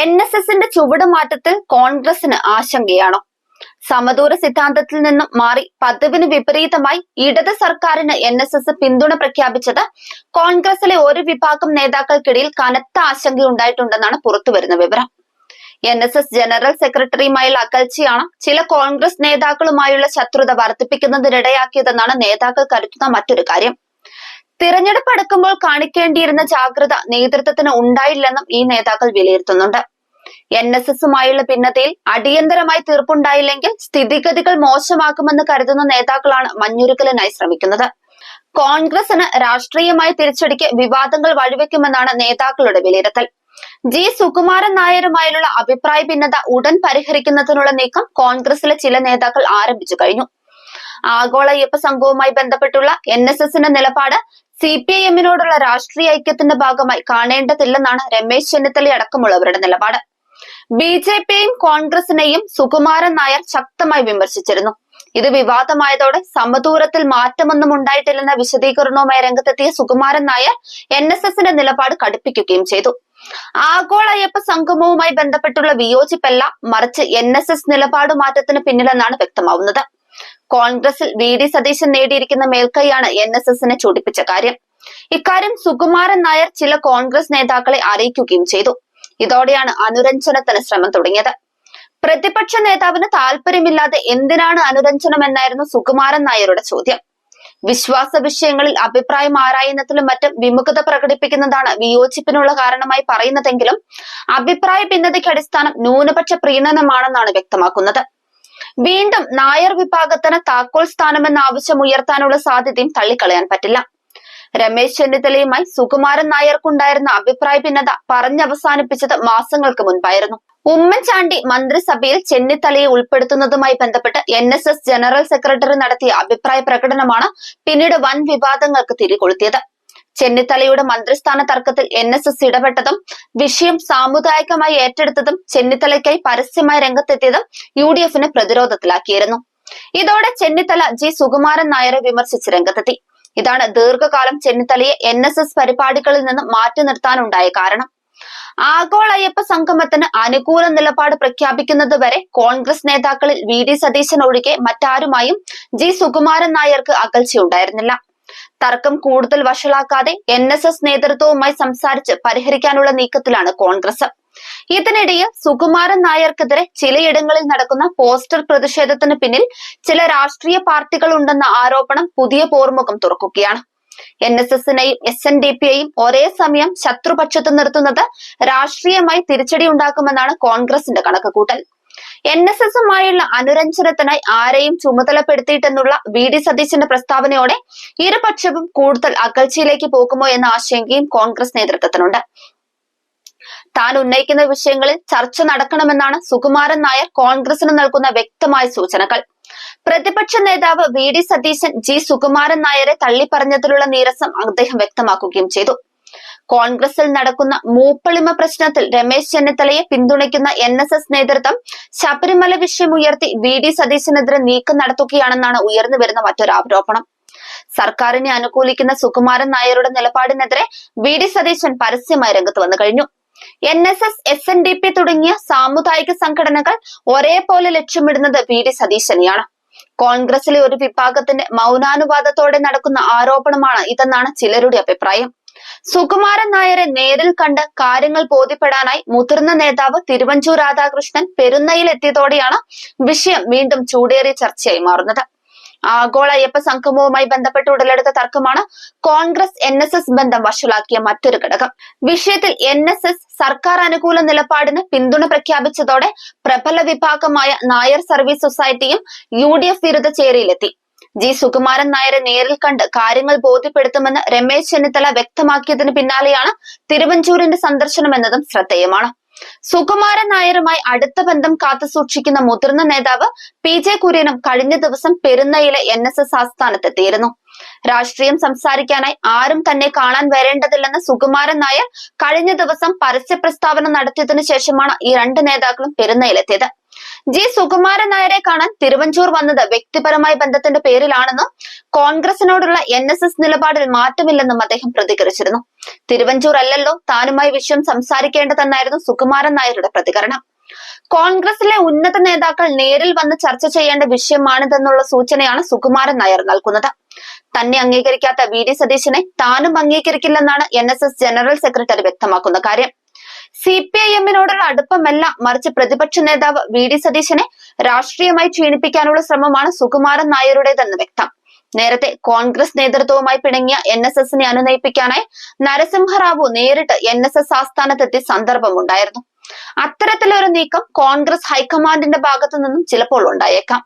NSSന്റെ ചുവടുമാറ്റത്തിൽ കോൺഗ്രസിന് ആശങ്കയാണോ? സമദൂര സിദ്ധാന്തത്തിൽ നിന്നും മാറി പതിവിന് വിപരീതമായി ഇടത് സർക്കാരിന് NSS പിന്തുണ പ്രഖ്യാപിച്ചത് കോൺഗ്രസിലെ ഒരു വിഭാഗം നേതാക്കൾക്കിടയിൽ കനത്ത ആശങ്കയുണ്ടായിട്ടുണ്ടെന്നാണ് പുറത്തുവരുന്ന വിവരം. NSS ജനറൽ സെക്രട്ടറിയുമായുള്ള അകൽച്ചയാണ് ചില കോൺഗ്രസ് നേതാക്കളുമായുള്ള ശത്രുത വർദ്ധിപ്പിക്കുന്നതിനിടയാക്കിയതെന്നാണ് നേതാക്കൾ കരുതുന്ന മറ്റൊരു കാര്യം. തിരഞ്ഞെടുപ്പ് അടുക്കുമ്പോൾ കാണിക്കേണ്ടിയിരുന്ന ജാഗ്രത നേതൃത്വത്തിന് ഉണ്ടായില്ലെന്നും ഈ നേതാക്കൾ വിലയിരുത്തുന്നുണ്ട്. NSSുമായുള്ള ഭിന്നതയിൽ അടിയന്തരമായി തീർപ്പുണ്ടായില്ലെങ്കിൽ സ്ഥിതിഗതികൾ മോശമാക്കുമെന്ന് കരുതുന്ന നേതാക്കളാണ് മഞ്ഞുരുക്കലിനായി ശ്രമിക്കുന്നത്. കോൺഗ്രസിന് രാഷ്ട്രീയമായി തിരിച്ചടിക്ക് വിവാദങ്ങൾ വഴിവെക്കുമെന്നാണ് നേതാക്കളുടെ വിലയിരുത്തൽ. സുകുമാരൻ നായരുമായുള്ള അഭിപ്രായ ഭിന്നത ഉടൻ പരിഹരിക്കുന്നതിനുള്ള നീക്കം കോൺഗ്രസിലെ ചില നേതാക്കൾ ആരംഭിച്ചു കഴിഞ്ഞു. ആഗോള അയ്യപ്പ സംഘവുമായി ബന്ധപ്പെട്ടുള്ള NSSന്റെ നിലപാട് CPIMനോടുള്ള രാഷ്ട്രീയ ഐക്യത്തിന്റെ ഭാഗമായി കാണേണ്ടതില്ലെന്നാണ് രമേശ് ചെന്നിത്തല അടക്കമുള്ളവരുടെ നിലപാട്. BJPയെയും കോൺഗ്രസിനെയും സുകുമാരൻ നായർ ശക്തമായി വിമർശിച്ചിരുന്നു. ഇത് വിവാദമായതോടെ സമദൂരത്തിൽ മാറ്റമൊന്നും ഉണ്ടായിട്ടില്ലെന്ന വിശദീകരണവുമായി രംഗത്തെത്തിയ സുകുമാരൻ നായർ NSSന്റെ നിലപാട് കടുപ്പിക്കുകയും ചെയ്തു. ആഗോള അയ്യപ്പ സംഗമവുമായി ബന്ധപ്പെട്ടുള്ള വിയോജിപ്പല്ല, മറിച്ച് NSS നിലപാട് മാറ്റത്തിന് പിന്നിലെന്നാണ് വ്യക്തമാവുന്നത്. കോൺഗ്രസിൽ VD സതീശൻ നേടിയിരിക്കുന്ന മേൽക്കൈയാണ് NSSനെ ചൂണ്ടിപ്പിച്ച കാര്യം. ഇക്കാര്യം സുകുമാരൻ നായർ ചില കോൺഗ്രസ് നേതാക്കളെ അറിയിക്കുകയും ചെയ്തു. ഇതോടെയാണ് അനുരഞ്ജനത്തിന് ശ്രമം തുടങ്ങിയത്. പ്രതിപക്ഷ നേതാവിന് താല്പര്യമില്ലാതെ എന്തിനാണ് അനുരഞ്ജനം എന്നായിരുന്നു സുകുമാരൻ നായരുടെ ചോദ്യം. വിശ്വാസ വിഷയങ്ങളിൽ അഭിപ്രായം ആരായുന്നതിലും മറ്റും വിമുഖത പ്രകടിപ്പിക്കുന്നതാണ് വിയോജിപ്പിനുള്ള കാരണമായി പറയുന്നതെങ്കിലും അഭിപ്രായ ഭിന്നതയ്ക്ക് അടിസ്ഥാനം ന്യൂനപക്ഷ പ്രീണനമാണെന്നാണ് വ്യക്തമാക്കുന്നത്. വീണ്ടും നായർ വിഭാഗത്തിന് താക്കോൽ സ്ഥാനമെന്ന ആവശ്യം ഉയർത്താനുള്ള സാധ്യതയും തള്ളിക്കളയാൻ പറ്റില്ല. രമേശ് ചെന്നിത്തലയുമായി സുകുമാരൻ നായർക്കുണ്ടായിരുന്ന അഭിപ്രായ ഭിന്നത പറഞ്ഞവസാനിപ്പിച്ചത് മാസങ്ങൾക്ക് മുൻപായിരുന്നു. ഉമ്മൻചാണ്ടി മന്ത്രിസഭയിൽ ചെന്നിത്തലയെ ഉൾപ്പെടുത്തുന്നതുമായി ബന്ധപ്പെട്ട് NSS ജനറൽ സെക്രട്ടറി നടത്തിയ അഭിപ്രായ പ്രകടനമാണ് പിന്നീട് വൻ വിവാദങ്ങൾക്ക് തിരികൊളുത്തിയത്. ചെന്നിത്തലയുടെ മന്ത്രിസ്ഥാന തർക്കത്തിൽ NSS ഇടപെട്ടതും വിഷയം സാമുദായികമായി ഏറ്റെടുത്തതും ചെന്നിത്തലയ്ക്കായി പരസ്യമായി രംഗത്തെത്തിയതും UDFനെ പ്രതിരോധത്തിലാക്കിയിരുന്നു. ഇതോടെ ചെന്നിത്തല സുകുമാരൻ നായരെ വിമർശിച്ച് രംഗത്തെത്തി. ഇതാണ് ദീർഘകാലം ചെന്നിത്തലയെ NSS പരിപാടികളിൽ നിന്ന് മാറ്റി നിർത്താനുണ്ടായ കാരണം. ആഗോള അയ്യപ്പ സംഗമത്തിന് അനുകൂല നിലപാട് പ്രഖ്യാപിക്കുന്നത് വരെ കോൺഗ്രസ് നേതാക്കളിൽ VD സതീശൻ ഒഴികെ മറ്റാരുമായും സുകുമാരൻ നായർക്ക് അകൽച്ചയുണ്ടായിരുന്നില്ല. തർക്കം കൂടുതൽ വഷളാക്കാതെ NSS നേതൃത്വവുമായി സംസാരിച്ച് പരിഹരിക്കാനുള്ള നീക്കത്തിലാണ് കോൺഗ്രസ്. ഇതിനിടയിൽ സുകുമാരൻ നായർക്കെതിരെ ചിലയിടങ്ങളിൽ നടക്കുന്ന പോസ്റ്റർ പ്രതിഷേധത്തിന് പിന്നിൽ ചില രാഷ്ട്രീയ പാർട്ടികൾ ഉണ്ടെന്ന ആരോപണം പുതിയ പോർമുഖം തുറക്കുകയാണ്. NSSനെയും SNDPയെയും ഒരേ സമയം ശത്രുപക്ഷത്ത് നിർത്തുന്നത് രാഷ്ട്രീയമായി തിരിച്ചടി ഉണ്ടാക്കുമെന്നാണ് കോൺഗ്രസിന്റെ കണക്കുകൂട്ടൽ. NSSുമായുള്ള അനുരഞ്ജനത്തിനായി ആരെയും ചുമതലപ്പെടുത്തിയിട്ടെന്നുള്ള VD സതീശന്റെ പ്രസ്താവനയോടെ ഇരുപക്ഷവും കൂടുതൽ അകൽച്ചയിലേക്ക് പോകുമോ എന്ന ആശങ്കയും കോൺഗ്രസ് നേതൃത്വത്തിനുണ്ട്. താൻ ഉന്നയിക്കുന്ന വിഷയങ്ങളിൽ ചർച്ച നടക്കണമെന്നാണ് സുകുമാരൻ നായർ കോൺഗ്രസിന് നൽകുന്ന വ്യക്തമായ സൂചനകൾ. പ്രതിപക്ഷ നേതാവ് VD സതീശൻ സുകുമാരൻ നായരെ തള്ളിപ്പറഞ്ഞതിലുള്ള നീരസം അദ്ദേഹം വ്യക്തമാക്കുകയും ചെയ്തു. കോൺഗ്രസിൽ നടക്കുന്ന മൂപ്പളിമ പ്രശ്നത്തിൽ രമേശ് ചെന്നിത്തലയെ പിന്തുണയ്ക്കുന്ന NSS നേതൃത്വം ശബരിമല വിഷയം ഉയർത്തി VD സതീശനെതിരെ നീക്കം നടത്തുകയാണെന്നാണ് ഉയർന്നു വരുന്ന മറ്റൊരു ആരോപണം. സർക്കാരിനെ അനുകൂലിക്കുന്ന സുകുമാരൻ നായരുടെ നിലപാടിനെതിരെ VD സതീശൻ പരസ്യമായി രംഗത്ത് വന്നു കഴിഞ്ഞു. NSS SNDP തുടങ്ങിയ സാമുദായിക സംഘടനകൾ ഒരേപോലെ ലക്ഷ്യമിടുന്നത് VD സതീശനെയാണ്. കോൺഗ്രസിലെ ഒരു വിഭാഗത്തിന്റെ മൗനാനുവാദത്തോടെ നടക്കുന്ന ആരോപണമാണ് ഇതെന്നാണ് ചിലരുടെ അഭിപ്രായം. സുകുമാരൻ നായരെ നേരിൽ കണ്ട് കാര്യങ്ങൾ ബോധ്യപ്പെടാനായി മുതിർന്ന നേതാവ് തിരുവഞ്ചൂർ രാധാകൃഷ്ണൻ പെരുന്നയിൽ എത്തിയതോടെയാണ് വിഷയം വീണ്ടും ചൂടേറിയ ചർച്ചയായി മാറുന്നത്. ആഗോള അയ്യപ്പ സംഗമവുമായി ബന്ധപ്പെട്ട് ഉടലെടുത്ത തർക്കമാണ് കോൺഗ്രസ് NSS ബന്ധം വഷളാക്കിയ മറ്റൊരു ഘടകം. വിഷയത്തിൽ NSS സർക്കാർ അനുകൂല നിലപാടിന് പിന്തുണ പ്രഖ്യാപിച്ചതോടെ പ്രബല വിഭാഗമായ നായർ സർവീസ് സൊസൈറ്റിയും UDF വിരുദ്ധ ചേരിയിലെത്തി. സുകുമാരൻ നായരെ നേരിൽ കണ്ട് കാര്യങ്ങൾ ബോധ്യപ്പെടുത്തുമെന്ന് രമേശ് ചെന്നിത്തല വ്യക്തമാക്കിയതിന് പിന്നാലെയാണ് തിരുവഞ്ചൂരിന്റെ സന്ദർശനം എന്നതും ശ്രദ്ധേയമാണ്. സുകുമാരൻ നായരുമായി അടുത്ത ബന്ധം കാത്തുസൂക്ഷിക്കുന്ന മുതിർന്ന നേതാവ് PJ കുര്യനും കഴിഞ്ഞ ദിവസം പെരുന്നയിലെ NSS ആസ്ഥാനത്തെത്തിയിരുന്നു. രാഷ്ട്രീയം സംസാരിക്കാനായി ആരും തന്നെ കാണാൻ വരേണ്ടതില്ലെന്ന് സുകുമാരൻ നായർ കഴിഞ്ഞ ദിവസം പരസ്യ പ്രസ്താവന നടത്തിയതിനു ശേഷമാണ് ഈ രണ്ട് നേതാക്കളും പെരുന്നയിലെത്തിയത്. ജി സുകുമാരൻ നായരെ കാണാൻ തിരുവഞ്ചൂർ വന്നത് വ്യക്തിപരമായ ബന്ധത്തിന്റെ പേരിലാണെന്നും കോൺഗ്രസിനോടുള്ള NSS നിലപാടിൽ മാറ്റമില്ലെന്നും അദ്ദേഹം പ്രതികരിച്ചിരുന്നു. തിരുവഞ്ചൂർ അല്ലല്ലോ താനുമായി വിഷയം സംസാരിക്കേണ്ടതെന്നായിരുന്നു സുകുമാരൻ നായരുടെ പ്രതികരണം. കോൺഗ്രസിലെ ഉന്നത നേതാക്കൾ നേരിൽ വന്ന് ചർച്ച ചെയ്യേണ്ട വിഷയമാണിതെന്നുള്ള സൂചനയാണ് സുകുമാരൻ നായർ നൽകുന്നത്. തന്നെ അംഗീകരിക്കാത്ത VD സതീശനെ താനും അംഗീകരിക്കില്ലെന്നാണ് NSS ജനറൽ സെക്രട്ടറി വ്യക്തമാക്കുന്ന കാര്യം. CPIM-നോടുള്ള അടുപ്പമല്ല, മറിച്ച് പ്രതിപക്ഷ നേതാവ് VD സതീശനെ രാഷ്ട്രീയമായി ക്ഷീണിപ്പിക്കാനുള്ള ശ്രമമാണ് സുകുമാരൻ നായരുടേതെന്ന് വ്യക്തം. നേരത്തെ കോൺഗ്രസ് നേതൃത്വവുമായി പിണങ്ങിയ NSS-നെ അനുനയിപ്പിക്കാനായി നരസിംഹറാവു നേരിട്ട് NSS ആസ്ഥാനത്തെത്തി സന്ദർഭമുണ്ടായിരുന്നു. അത്തരത്തിലൊരു നീക്കം കോൺഗ്രസ് ഹൈക്കമാൻഡിന്റെ ഭാഗത്തു നിന്നും ചിലപ്പോൾ ഉണ്ടായേക്കാം.